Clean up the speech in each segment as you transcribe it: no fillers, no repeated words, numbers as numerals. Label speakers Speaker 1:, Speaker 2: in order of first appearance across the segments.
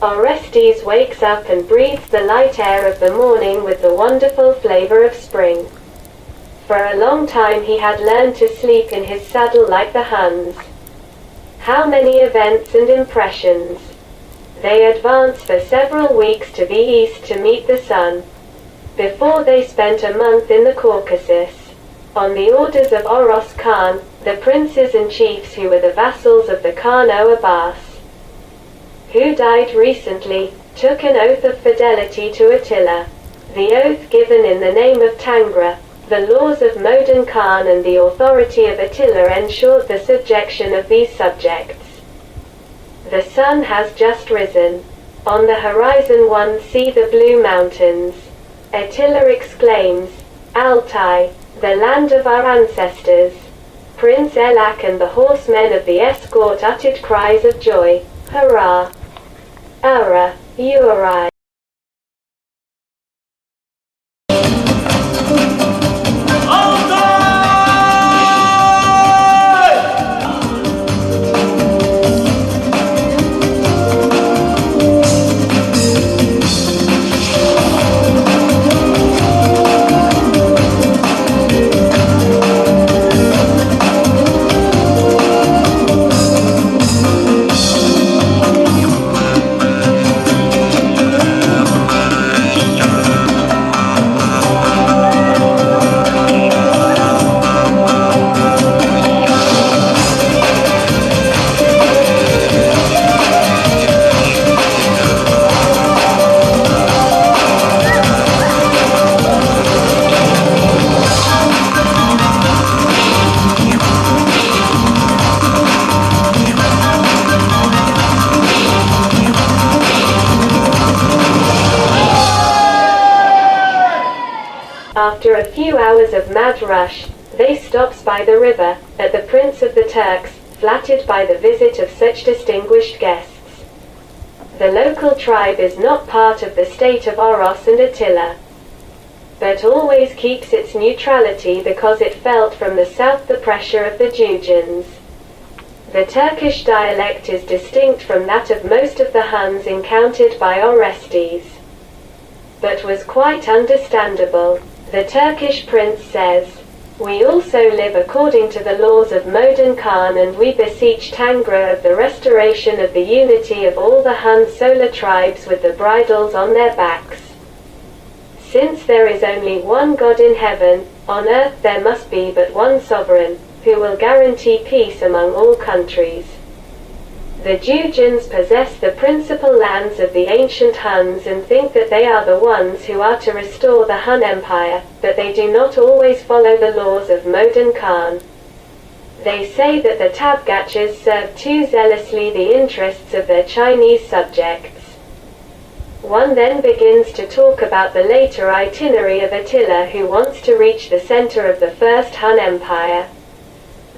Speaker 1: Orestes wakes up and breathes the light air of the morning with the wonderful flavor of spring. For a long time he had learned to sleep in his saddle like the Huns. How many events and impressions! They advance for several weeks to the east to meet the sun. Before they spent a month in the Caucasus. On the orders of Oros Khan, the princes and chiefs who were the vassals of the Khan Abbas, who died recently, took an oath of fidelity to Attila. The oath given in the name of Tangra, the laws of Modin Khan and the authority of Attila ensured the subjection of these subjects. The sun has just risen. On the horizon one sees the blue mountains. Attila exclaims, Altai, the land of our ancestors. Prince Elak and the horsemen of the escort uttered cries of joy, Hurrah! Ara, Uri. After a few hours of mad rush, they stops by the river, at the Prince of the Turks, flattered by the visit of such distinguished guests. The local tribe is not part of the state of Oros and Attila, but always keeps its neutrality because it felt from the south the pressure of the Georgians. The Turkish dialect is distinct from that of most of the Huns encountered by Orestes, but was quite understandable. The Turkish prince says, We also live according to the laws of Modin Khan and we beseech Tangra of the restoration of the unity of all the Hun solar tribes with the bridles on their backs. Since there is only one God in heaven, on earth there must be but one sovereign, who will guarantee peace among all countries. The Georgians possess the principal lands of the ancient Huns and think that they are the ones who are to restore the Hun Empire, but they do not always follow the laws of Modin Khan. They say that the Tabgachas serve too zealously the interests of their Chinese subjects. One then begins to talk about the later itinerary of Attila, who wants to reach the center of the First Hun Empire.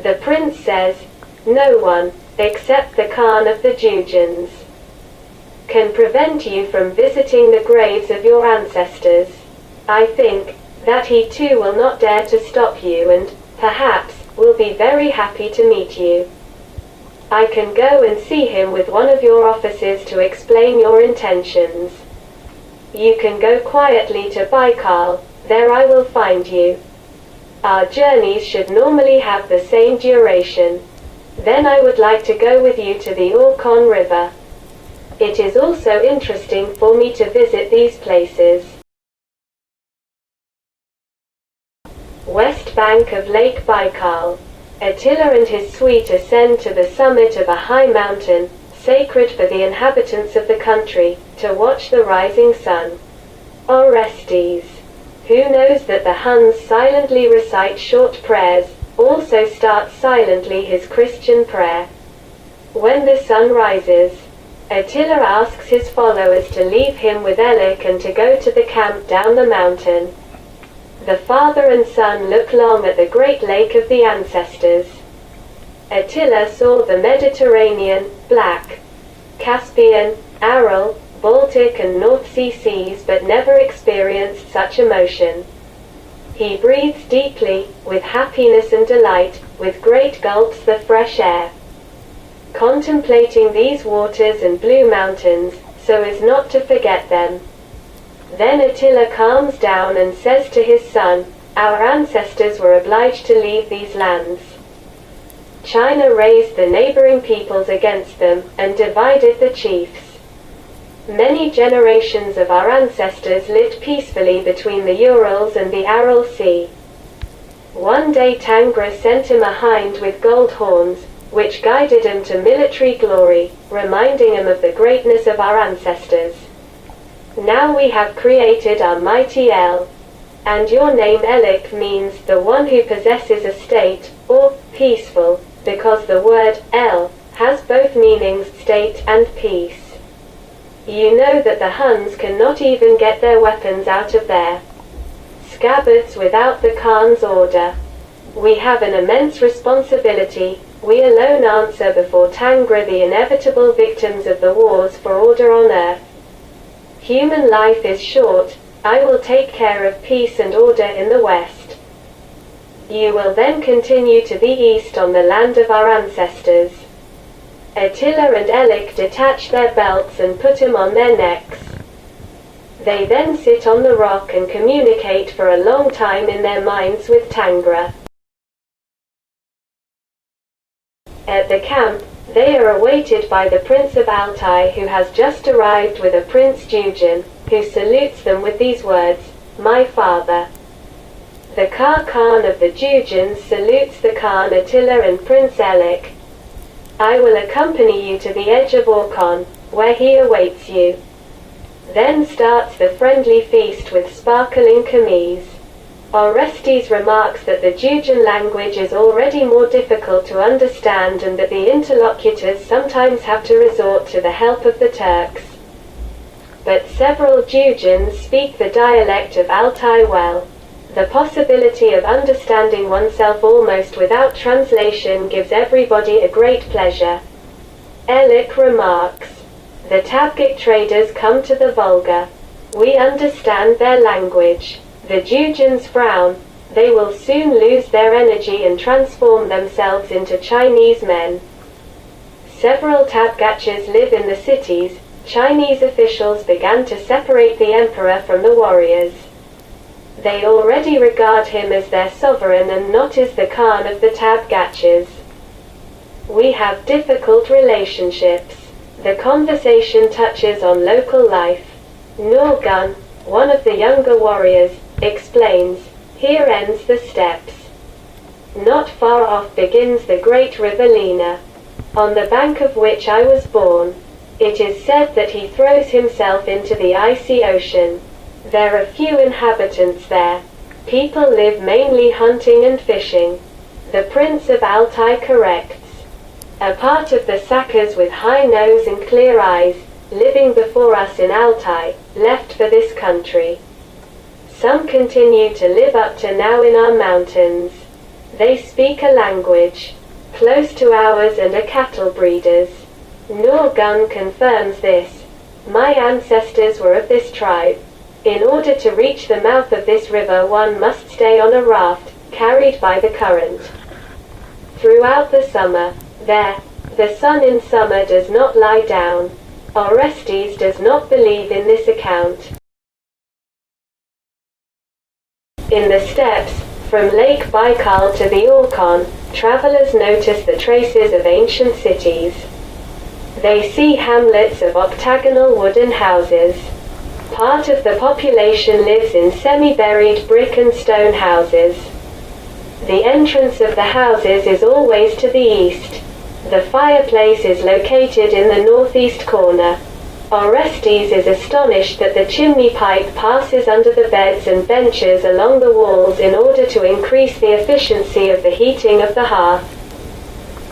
Speaker 1: The prince says, No one, except the Khan of the Georgians, can prevent you from visiting the graves of your ancestors. I think that he too will not dare to stop you and, perhaps, will be very happy to meet you. I can go and see him with one of your officers to explain your intentions. You can go quietly to Baikal, there I will find you. Our journeys should normally have the same duration. Then I would like to go with you to the Orkhon River. It is also interesting for me to visit these places. West bank of Lake Baikal. Attila and his suite ascend to the summit of a high mountain, sacred for the inhabitants of the country, to watch the rising sun. Orestes, who knows that the Huns silently recite short prayers, also starts silently his Christian prayer. When the sun rises, Attila asks his followers to leave him with Elek and to go to the camp down the mountain. The father and son look long at the great lake of the ancestors. Attila saw the Mediterranean, Black, Caspian, Aral, Baltic and North Sea seas but never experienced such emotion. He breathes deeply, with happiness and delight, with great gulps the fresh air. Contemplating these waters and blue mountains, so as not to forget them. Then Attila calms down and says to his son, "Our ancestors were obliged to leave these lands. China raised the neighboring peoples against them, and divided the chiefs. Many generations of our ancestors lived peacefully between the Urals and the Aral Sea. One day Tangra sent him a hind with gold horns, which guided him to military glory, reminding him of the greatness of our ancestors. Now we have created our mighty El. And your name Elik means the one who possesses a state, or peaceful, because the word El has both meanings, state and peace. You know that the Huns cannot even get their weapons out of their scabbards without the Khan's order. We have an immense responsibility. We alone answer before Tangra the inevitable victims of the wars for order on earth. Human life is short. I will take care of peace and order in the west. You will then continue to the east on the land of our ancestors." Attila and Elik detach their belts and put them on their necks. They then sit on the rock and communicate for a long time in their minds with Tangra. At the camp, they are awaited by the Prince of Altai, who has just arrived with a Prince Jujan, who salutes them with these words, "My father." The Khan of the Jujans salutes the Khan Attila and Prince Elik. "I will accompany you to the edge of Orkhon, where he awaits you." Then starts the friendly feast with sparkling kameez. Orestes remarks that the Jujan language is already more difficult to understand and that the interlocutors sometimes have to resort to the help of the Turks. But several Jujans speak the dialect of Altai well. The possibility of understanding oneself almost without translation gives everybody a great pleasure. Elik remarks, "The Tabgic traders come to the Volga. We understand their language. The Jujans frown. They will soon lose their energy and transform themselves into Chinese men." Several Tabgachs live in the cities. Chinese officials began to separate the emperor from the warriors. They already regard him as their sovereign and not as the Khan of the Tabgachs. We have difficult relationships. The conversation touches on local life. Norgun, one of the younger warriors, explains, "Here ends the steppes. Not far off begins the great river Lena, on the bank of which I was born. It is said that he throws himself into the icy ocean. There are few inhabitants there. People live mainly hunting and fishing." The Prince of Altai corrects, "A part of the Sakas with high nose and clear eyes, living before us in Altai, left for this country. Some continue to live up to now in our mountains. They speak a language close to ours and are cattle breeders." Norgun confirms this. "My ancestors were of this tribe. In order to reach the mouth of this river one must stay on a raft, carried by the current. Throughout the summer, the sun in summer does not lie down." Orestes does not believe in this account. In the steppes, from Lake Baikal to the Orkhon, travelers notice the traces of ancient cities. They see hamlets of octagonal wooden houses. Part of the population lives in semi-buried brick and stone houses. The entrance of the houses is always to the east. The fireplace is located in the northeast corner. Orestes is astonished that the chimney pipe passes under the beds and benches along the walls in order to increase the efficiency of the heating of the hearth.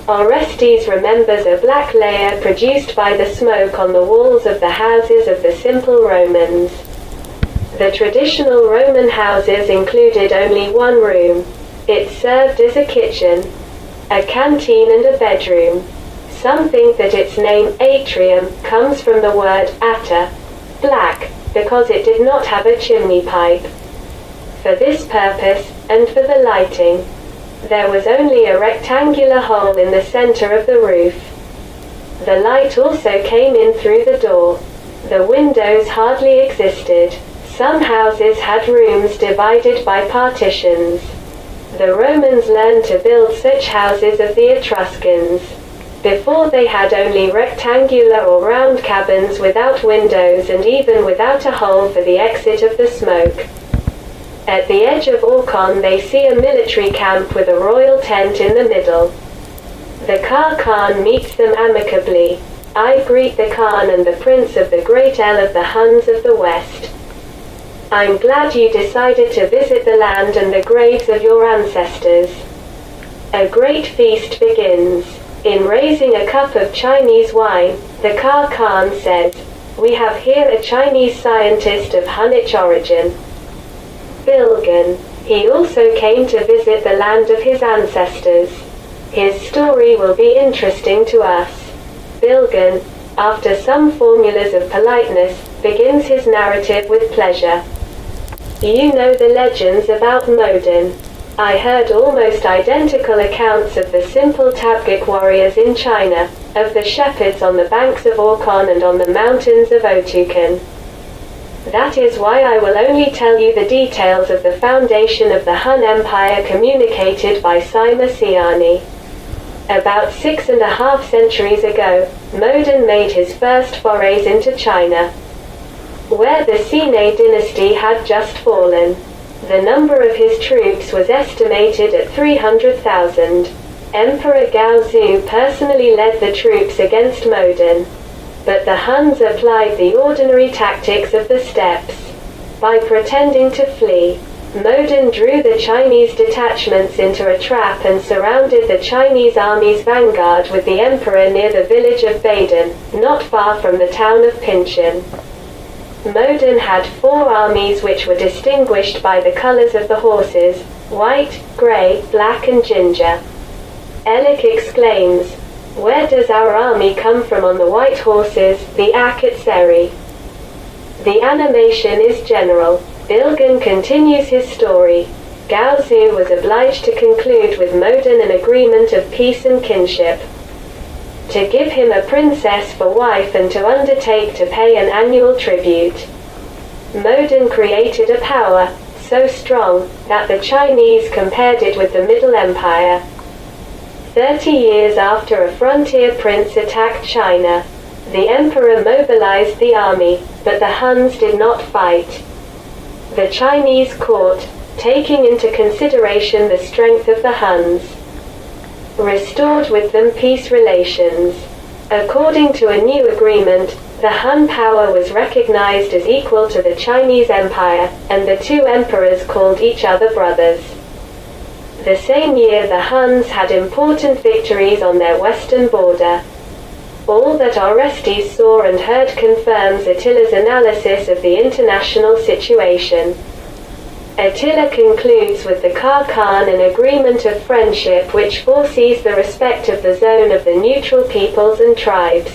Speaker 1: Orestes remembers a black layer produced by the smoke on the walls of the houses of the simple Romans. The traditional Roman houses included only one room. It served as a kitchen, a canteen and a bedroom. Some think that its name, atrium, comes from the word atta, black, because it did not have a chimney pipe. For this purpose, and for the lighting, there was only a rectangular hole in the center of the roof. The light also came in through the door. The windows hardly existed. Some houses had rooms divided by partitions. The Romans learned to build such houses of the Etruscans. Before they had only rectangular or round cabins without windows and even without a hole for the exit of the smoke. At the edge of Orkhon they see a military camp with a royal tent in the middle. The Khan meets them amicably. I greet the Khan and the Prince of the Great El of the Huns of the West. I'm glad you decided to visit the land and the graves of your ancestors. A great feast begins. In raising a cup of Chinese wine, the Khan says, "We have here a Chinese scientist of Hunnic origin. Bilgan. He also came to visit the land of his ancestors. His story will be interesting to us." Bilgan, after some formulas of politeness, begins his narrative with pleasure. You know the legends about Modin. I heard almost identical accounts of the simple Tabghic warriors in China, of the shepherds on the banks of Orkhon and on the mountains of Otukon. That is why I will only tell you the details of the foundation of the Hun Empire communicated by Sima Siani. About 6.5 centuries ago, Modin made his first forays into China, where the Sine dynasty had just fallen. The number of his troops was estimated at 300,000. Emperor Gaozu personally led the troops against Modin. But the Huns applied the ordinary tactics of the steppes. By pretending to flee, Modin drew the Chinese detachments into a trap and surrounded the Chinese army's vanguard with the emperor near the village of Baden, not far from the town of Pinchin. Modin had 4 armies which were distinguished by the colors of the horses, white, grey, black and ginger. Elik exclaims, "Where does our army come from on the white horses, the Akatseri?" The animation is general. Bilgan continues his story. Gaozu was obliged to conclude with Modin an agreement of peace and kinship, to give him a princess for wife and to undertake to pay an annual tribute. Modin created a power so strong that the Chinese compared it with the Middle Empire. 30 years after a frontier prince attacked China, the emperor mobilized the army, but the Huns did not fight. The Chinese court, taking into consideration the strength of the Huns, restored with them peace relations. According to a new agreement, the Hun power was recognized as equal to the Chinese Empire, and the two emperors called each other brothers. The same year the Huns had important victories on their western border. All that Orestes saw and heard confirms Attila's analysis of the international situation. Attila concludes with the Khan an agreement of friendship which foresees the respect of the zone of the neutral peoples and tribes.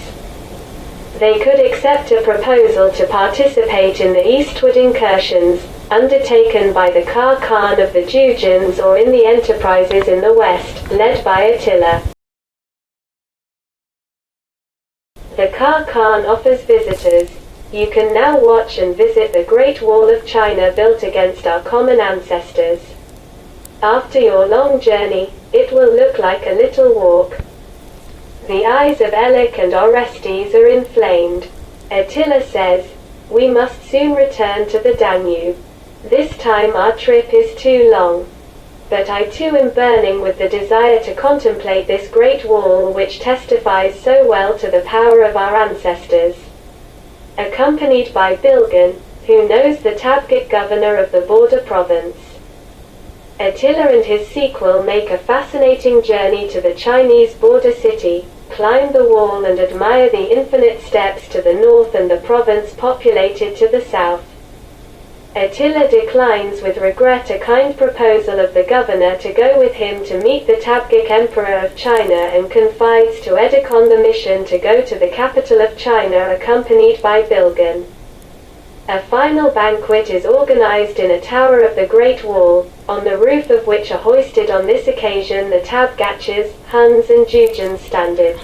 Speaker 1: They could accept a proposal to participate in the eastward incursions, undertaken by the Khan of the Georgians or in the enterprises in the west, led by Attila. The Khan offers visitors, "You can now watch and visit the Great Wall of China built against our common ancestors. After your long journey, it will look like a little walk." The eyes of Elik and Orestes are inflamed. Attila says, "We must soon return to the Danube. This time our trip is too long. But I too am burning with the desire to contemplate this great wall which testifies so well to the power of our ancestors." Accompanied by Bilgan, who knows the Tabghic governor of the border province, Attila and his sequel make a fascinating journey to the Chinese border city, climb the wall and admire the infinite steppes to the north and the province populated to the south. Attila declines with regret a kind proposal of the governor to go with him to meet the Tabghic Emperor of China and confides to Edikon the mission to go to the capital of China accompanied by Bilgan. A final banquet is organized in a tower of the Great Wall, on the roof of which are hoisted on this occasion the Tabgach's, Huns and Georgian standards.